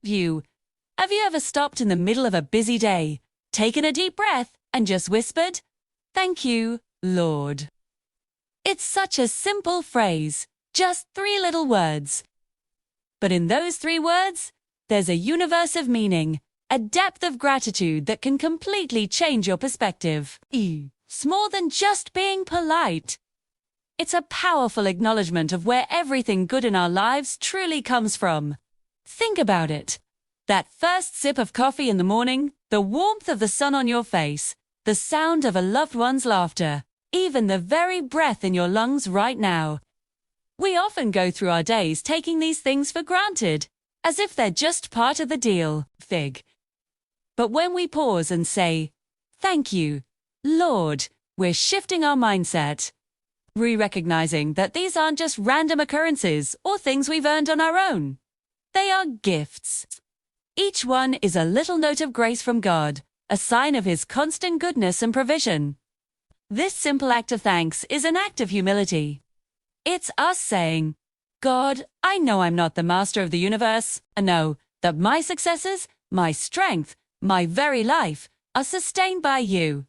Have you ever stopped in the middle of a busy day, taken a deep breath, and just whispered, "Thank you, Lord"? It's such a simple phrase, just 3 little words. But in those 3 words, there's a universe of meaning, a depth of gratitude that can completely change your perspective. It's more than just being polite. It's a powerful acknowledgement of where everything good in our lives truly comes from. Think about it. That first sip of coffee in the morning, the warmth of the sun on your face, the sound of a loved one's laughter, even the very breath in your lungs right now. We often go through our days taking these things for granted, as if they're just part of the deal. But when we pause and say, "Thank you, Lord," we're shifting our mindset. Recognizing that these aren't just random occurrences or things we've earned on our own. They are gifts. Each one is a little note of grace from God, a sign of His constant goodness and provision. This simple act of thanks is an act of humility. It's us saying, "God, I know I'm not the master of the universe. I know that my successes, my strength, my very life are sustained by you."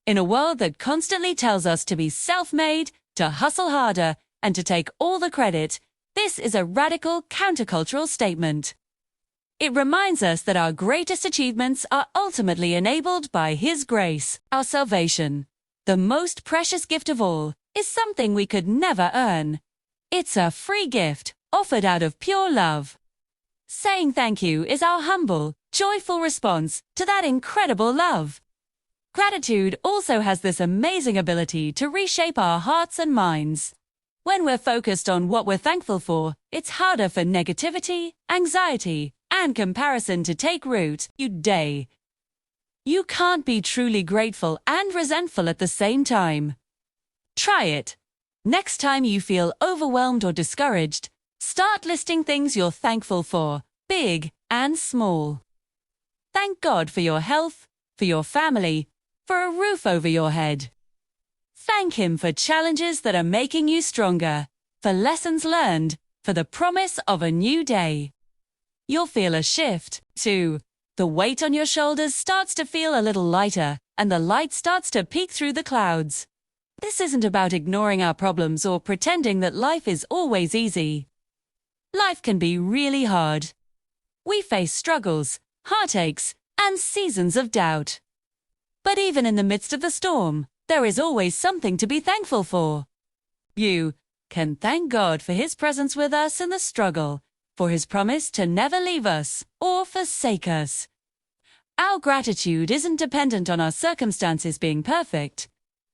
In a world that constantly tells us to be self-made, to hustle harder, and to take all the credit, this is a radical countercultural statement. It reminds us that our greatest achievements are ultimately enabled by His grace. Our salvation, the most precious gift of all, is something we could never earn. It's a free gift, offered out of pure love. Saying thank you is our humble, joyful response to that incredible love. Gratitude also has this amazing ability to reshape our hearts and minds. When we're focused on what we're thankful for, it's harder for negativity, anxiety, and comparison to take root. You can't be truly grateful and resentful at the same time. Try it. Next time you feel overwhelmed or discouraged, start listing things you're thankful for, big and small. Thank God for your health, for your family, for a roof over your head. Thank Him for challenges that are making you stronger, for lessons learned, for the promise of a new day. You'll feel a shift, too. The weight on your shoulders starts to feel a little lighter, and the light starts to peek through the clouds. This isn't about ignoring our problems or pretending that life is always easy. Life can be really hard. We face struggles, heartaches, and seasons of doubt. But even in the midst of the storm, there is always something to be thankful for. You can thank God for His presence with us in the struggle, for His promise to never leave us or forsake us. Our gratitude isn't dependent on our circumstances being perfect.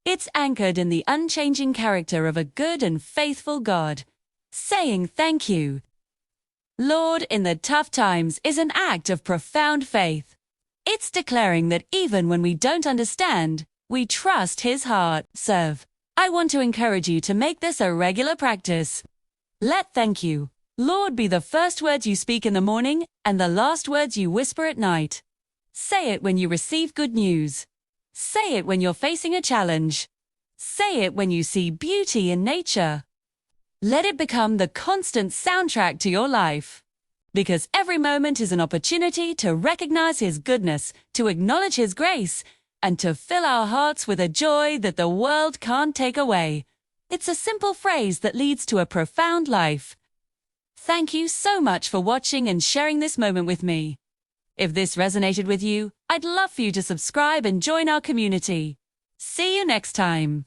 It's anchored in the unchanging character of a good and faithful God. Saying thank you, Lord, in the tough times is an act of profound faith. It's declaring that even when we don't understand, we trust His heart. I want to encourage you to make this a regular practice. Let "thank you, Lord" be the first words you speak in the morning and the last words you whisper at night. Say it when you receive good news. Say it when you're facing a challenge. Say it when you see beauty in nature. Let it become the constant soundtrack to your life. Because every moment is an opportunity to recognize His goodness, to acknowledge His grace, and to fill our hearts with a joy that the world can't take away. It's a simple phrase that leads to a profound life. Thank you so much for watching and sharing this moment with me. If this resonated with you, I'd love for you to subscribe and join our community. See you next time.